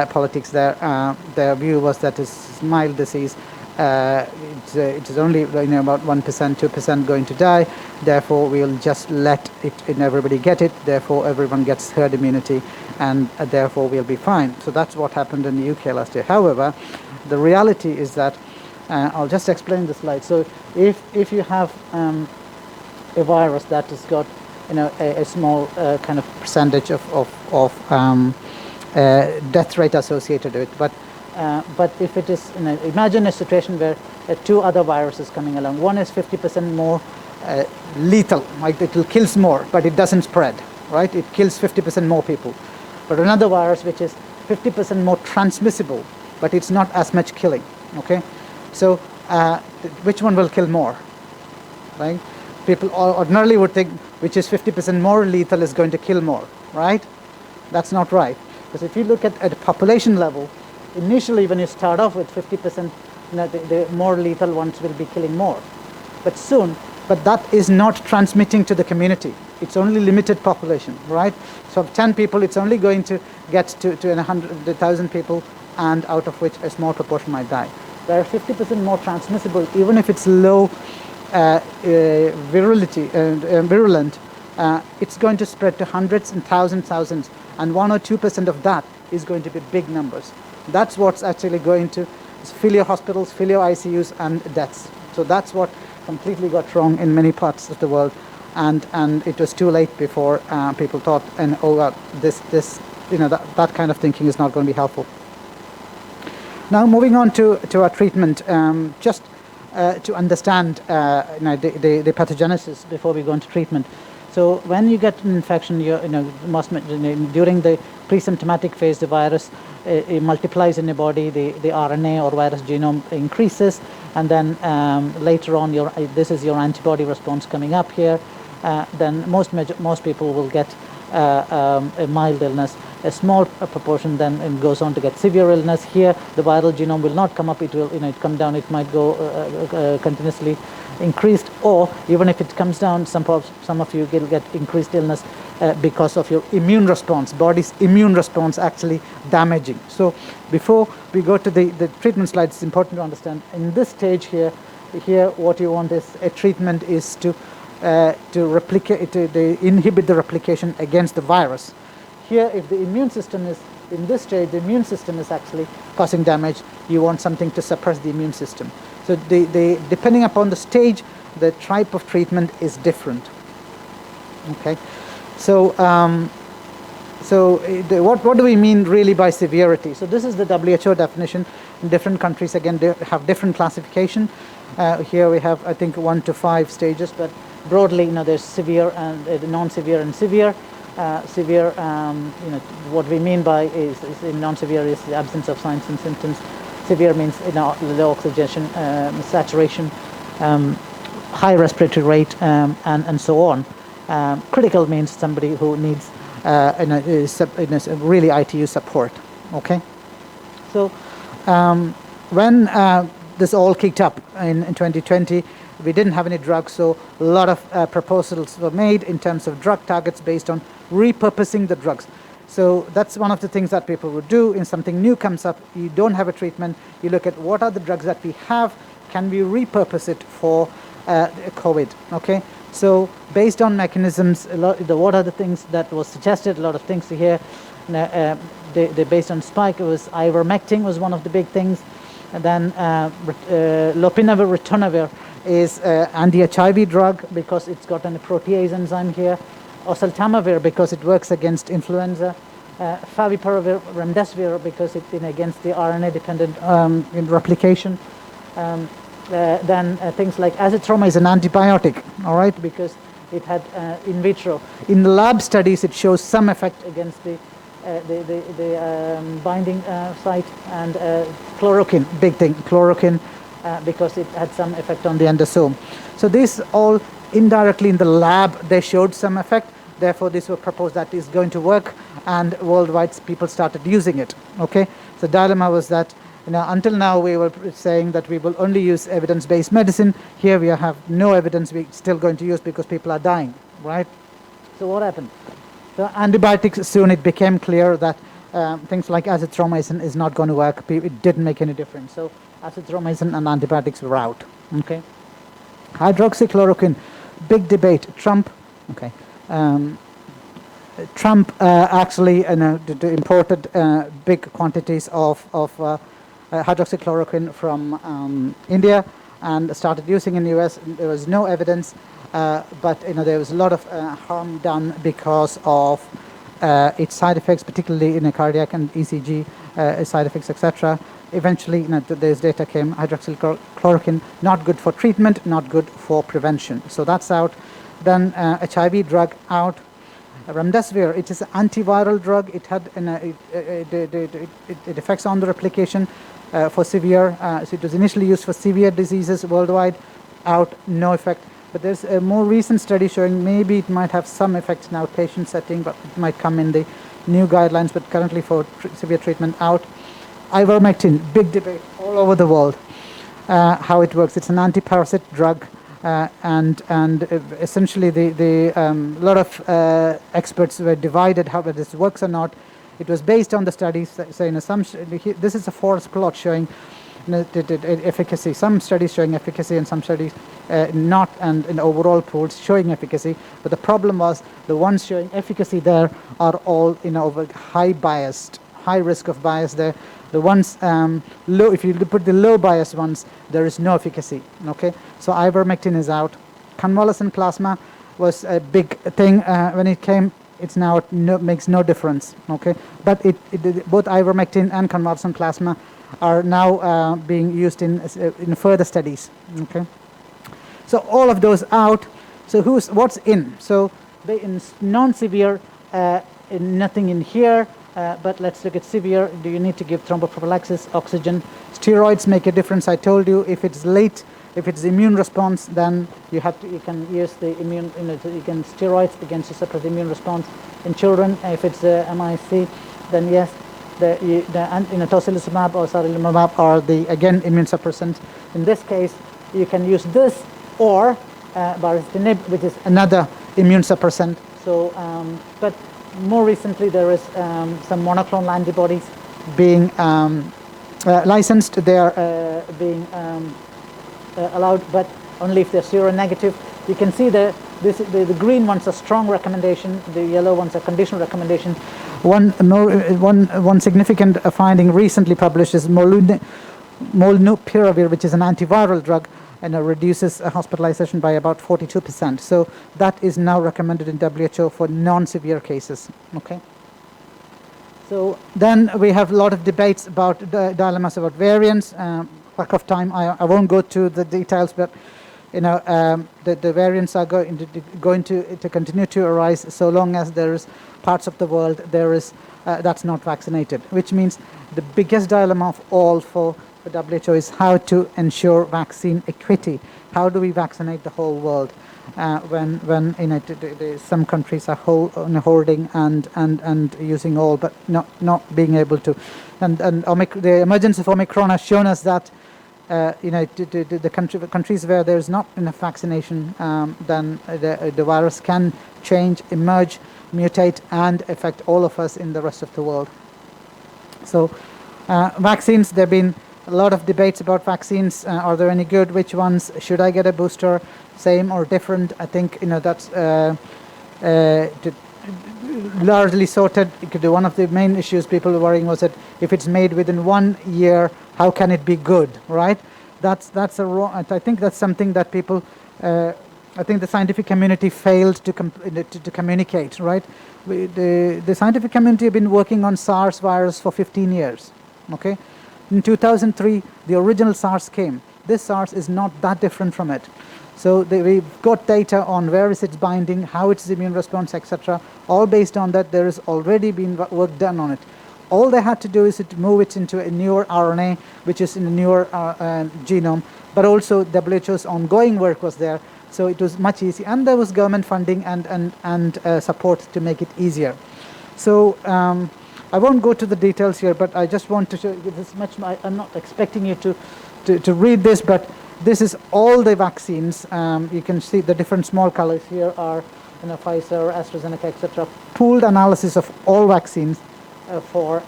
politics there. Their view was that this mild disease, it is only about 1%, 2% going to die. Therefore, we'll just let everybody get it. Therefore, everyone gets herd immunity, and therefore we'll be fine. So that's what happened in the UK last year. However, the reality is that I'll just explain the slide. So if you have a virus that has got a small kind of percentage of death rate associated with it. But if it is, imagine a situation where two other viruses coming along. One is 50% more lethal, like it will kills more, but it doesn't spread, right? It kills 50% more people. But another virus which is 50% more transmissible, but it's not as much killing. Okay, so which one will kill more, right? People ordinarily would think which is 50% more lethal is going to kill more, right? That's not right. Because if you look at a population level, initially when you start off with 50%, the more lethal ones will be killing more. But that is not transmitting to the community. It's only limited population, right? So of 10 people, it's only going to get to 100,000 people, and out of which a small proportion might die. They are 50% more transmissible, even if it's low virulent, it's going to spread to hundreds and thousands, and 1 or 2% of that is going to be big numbers. That's what's actually going to fill your hospitals, fill your ICUs, and deaths. So that's what completely got wrong in many parts of the world, and it was too late before people thought, and that kind of thinking is not going to be helpful. Now moving on to our treatment, just to understand the pathogenesis before we go into treatment. So when you get an infection, during the pre-symptomatic phase, the virus it multiplies in the body, the RNA or virus genome increases, and then later on this is your antibody response coming up here. Then most people will get a mild illness. A small proportion then goes on to get severe illness. Here, the viral genome will not come up; it will, it come down. It might go continuously increased, or even if it comes down, some of you will get increased illness because of your immune response, body's immune response actually damaging. So, before we go to the treatment slide, it's important to understand in this stage here what you want is a treatment is to replicate, to inhibit the replication against the virus. Here, if the immune system is in this stage, the immune system is actually causing damage, you want something to suppress the immune system. So depending upon the stage, the type of treatment is different. Okay, so what do we mean really by severity? So this is the WHO definition. In different countries, again, they have different classification. Here we have, I think, 1 to 5 stages, but broadly, there's severe and non-severe and severe. Severe, what we mean by is in non-severe is the absence of signs and symptoms. Severe means low oxygen saturation, high respiratory rate, and so on. Critical means somebody who needs really ITU support. Okay, so when this all kicked up in 2020. We didn't have any drugs, so a lot of proposals were made in terms of drug targets based on repurposing the drugs. So that's one of the things that people would do. If something new comes up, you don't have a treatment, you look at what are the drugs that we have, can we repurpose it for COVID, okay? So based on mechanisms, what are the things that was suggested, a lot of things here. They based on spike, it was ivermectin was one of the big things. And then lopinavir, ritonavir is anti-HIV drug because it's got a protease enzyme here. Oseltamivir because it works against influenza. Favipiravir, remdesivir because it's against the RNA-dependent replication. Then things like azithromycin, an antibiotic, all right, because it had in vitro. In the lab studies, it shows some effect against the binding site, and chloroquine, big thing, chloroquine, because it had some effect on the endosome. So these all indirectly in the lab, they showed some effect. Therefore, this was proposed that is going to work, and worldwide people started using it. Okay, so dilemma was that until now we were saying that we will only use evidence-based medicine. Here we have no evidence. We're still going to use because people are dying, right? So what happened? So antibiotics, soon it became clear that things like azithromycin is not going to work. It didn't make any difference. So azithromycin and antibiotics were out. Okay. Hydroxychloroquine, big debate. Trump actually imported big quantities of hydroxychloroquine from India and started using in the US. There was no evidence, but there was a lot of harm done because of its side effects, particularly in a cardiac and ECG side effects, etc. Eventually, this data came. Hydroxychloroquine, not good for treatment, not good for prevention. So that's out. Then HIV drug out. Remdesivir, it is an antiviral drug. It had it affects on the replication for severe. So it was initially used for severe diseases worldwide. Out, no effect. But there's a more recent study showing maybe it might have some effects in outpatient setting, but it might come in the new guidelines. But currently for severe treatment, out. Ivermectin, big debate all over the world. How it works? It's an anti-parasite drug. And essentially the lot of experts were divided how this works or not. It was based on the studies saying this is a forest plot showing efficacy. Some studies showing efficacy and some studies not, and in overall pools showing efficacy. But the problem was the ones showing efficacy there are all high biased, high risk of bias there. The ones low, if you put the low bias ones, there is no efficacy. Okay, so ivermectin is out. Convalescent plasma was a big thing when it came. It's now makes no difference. Okay, but both ivermectin and convalescent plasma are now being used in further studies. Okay, so all of those out. So what's in? So in non-severe, nothing in here. But let's look at severe. Do you need to give thromboprophylaxis, oxygen? Steroids make a difference. I told you if it's late If it's immune response, then you can use the immune, you can steroids against to suppress immune response. In children, if it's MIC, then yes, the tocilizumab or sarilumab are the again immune suppressants. In this case, you can use this or baricitinib, which is another immune suppressant. So, but more recently there is some monoclonal antibodies being licensed. They are being allowed, but only if they're seronegative. You can see the green ones are strong recommendation, the yellow ones are conditional recommendation. One significant finding recently published is molnupiravir, which is an antiviral drug, and reduces hospitalization by about 42%. So that is now recommended in WHO for non-severe cases. Okay. So then we have a lot of debates about dilemmas about variants. Lack of time, I won't go to the details, but the variants are going to continue to arise so long as there is parts of the world that's not vaccinated, which means the biggest dilemma of all for the WHO is how to ensure vaccine equity. How do we vaccinate the whole world when some countries are hoarding and using all, but not being able to. And the emergence of Omicron has shown us that the countries where there is not enough vaccination, then the virus can change, emerge, mutate, and affect all of us in the rest of the world. So vaccines, there have been a lot of debates about vaccines. Are there any good? Which ones? Should I get a booster? Same or different? I think that's largely sorted. One of the main issues people were worrying was that if it's made within 1 year, how can it be good, right? That's a wrong. I think that's something that people. I think the scientific community failed to communicate, right? The scientific community have been working on SARS virus for 15 years. Okay. In 2003, the original SARS came. This SARS is not that different from it. So we've got data on where is its binding, how its immune response, etc. All based on that, there has already been work done on it. All they had to do is to move it into a newer RNA, which is in a newer genome. But also WHO's ongoing work was there, so it was much easier. And there was government funding and support to make it easier. So I won't go to the details here, but I just want to show you this much. I'm not expecting you to read this, but this is all the vaccines. You can see the different small colors here are Pfizer, AstraZeneca, etc. Pooled analysis of all vaccines for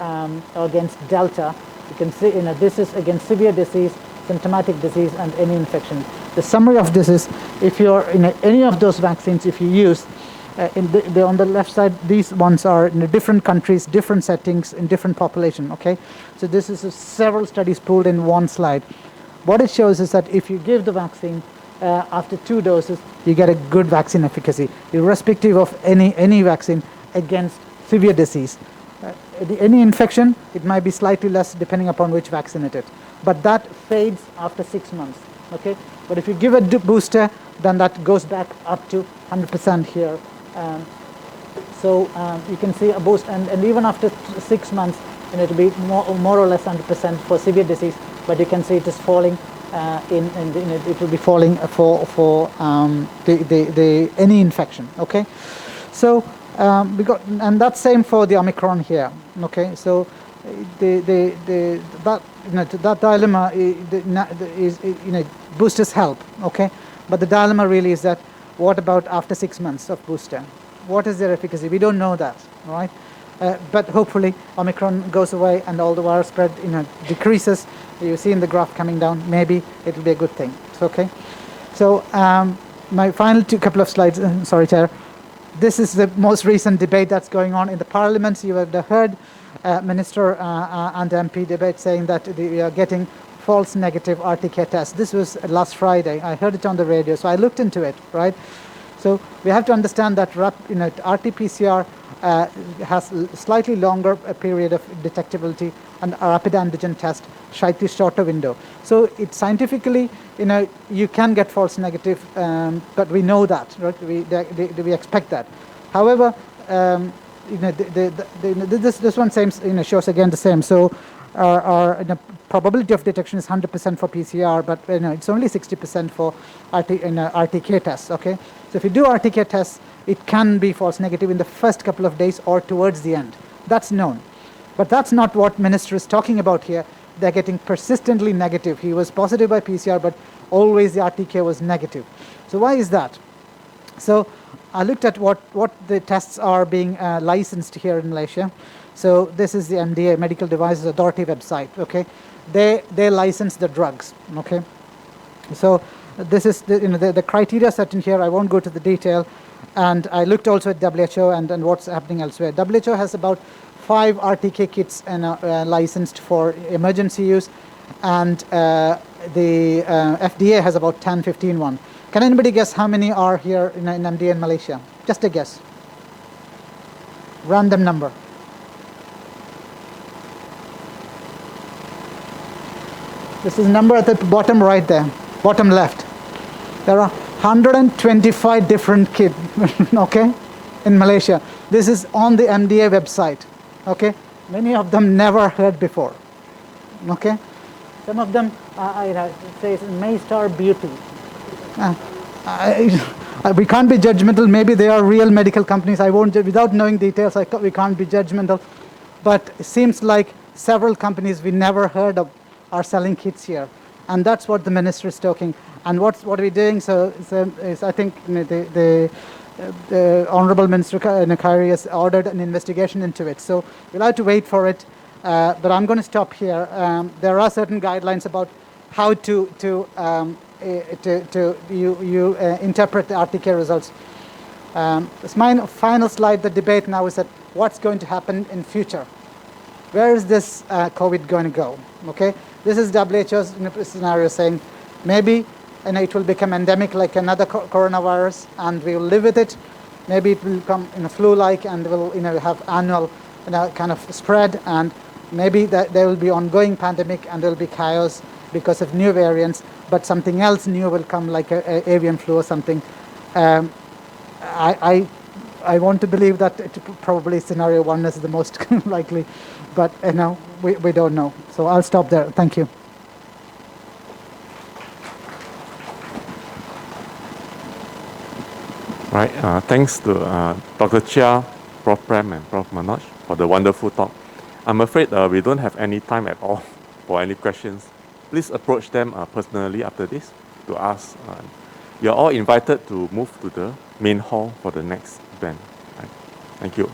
against Delta. You can see this is against severe disease, symptomatic disease, and any infection. The summary of this is if you're in any of those vaccines, if you use on the left side, these ones are in different countries, different settings, in different population. Okay, so this is several studies pooled in one slide. What it shows is that if you give the vaccine after 2 doses, you get a good vaccine efficacy, irrespective of any vaccine against severe disease. Any infection, it might be slightly less depending upon which vaccine it is, but that fades after 6 months. Okay, but if you give a booster, then that goes back up to 100% here. So you can see a boost, and even after 6 months, it will be more or less 100% for severe disease. But you can see it is falling. It will be falling for any infection. Okay, so we got, and that's same for the Omicron here. Okay, so that dilemma is boosters help. Okay, but the dilemma really is that what about after 6 months of booster? What is their efficacy? We don't know that, right? But hopefully Omicron goes away and all the virus spread decreases. You see in the graph coming down. Maybe it will be a good thing. It's okay. So my final couple of slides. Sorry, Chair. This is the most recent debate that's going on in the parliaments. You have heard Minister and MP debate saying that we are getting false negative RTK tests. This was last Friday. I heard it on the radio, so I looked into it. Right. So we have to understand that RT-PCR has slightly longer period of detectability, and a rapid antigen test slightly shorter window. So it's scientifically, you can get false negative, but we know that, right? We expect that. However, this one seems, shows again the same. So probability of detection is 100% for PCR, but it's only 60% for RTK tests. Okay, so if you do RTK tests, it can be false negative in the first couple of days or towards the end. That's known, but that's not what Minister is talking about here. They're getting persistently negative. He was positive by PCR, but always the RTK was negative. So why is that? So I looked at what the tests are being licensed here in Malaysia. So this is the MDA, Medical Devices Authority website. Okay, they license the drugs. Okay, so this is the criteria set in here. I won't go to the detail. And I looked also at WHO and what's happening elsewhere. WHO has about 5 RTK kits licensed for emergency use, and the FDA has about 10, 15 one. Can anybody guess how many are here in MDA in Malaysia? Just a guess. Random number. This is the number at the bottom right there, bottom left. There are 125 different kits, okay, in Malaysia. This is on the MDA website, okay. Many of them never heard before, okay. Some of them, I say it's Maystar Beauty. We can't be judgmental. Maybe they are real medical companies. I won't, without knowing details, we can't be judgmental. But it seems like several companies we never heard of are selling kits here, and that's what the minister is talking. And what are we doing? So I think the Honourable Minister Khairi has ordered an investigation into it. So we'll have to wait for it. But I'm going to stop here. There are certain guidelines about how to interpret the RTK results. It's my final slide. The debate now is that what's going to happen in future. Where is this COVID going to go? Okay, this is WHO's scenario saying maybe it will become endemic like another coronavirus, and we will live with it. Maybe it will become flu-like, and will have annual kind of spread, and maybe there will be ongoing pandemic, and there will be chaos because of new variants. But something else new will come, like a avian flu or something. I want to believe that probably scenario 1 is the most likely, but we don't know. So I'll stop there. Thank you. Right. Thanks to Dr. Chia, Prof. Prem, and Prof. Manoj for the wonderful talk. I'm afraid we don't have any time at all for any questions. Please approach them personally after this to ask. You're all invited to move to the main hall for the next event. Right. Thank you.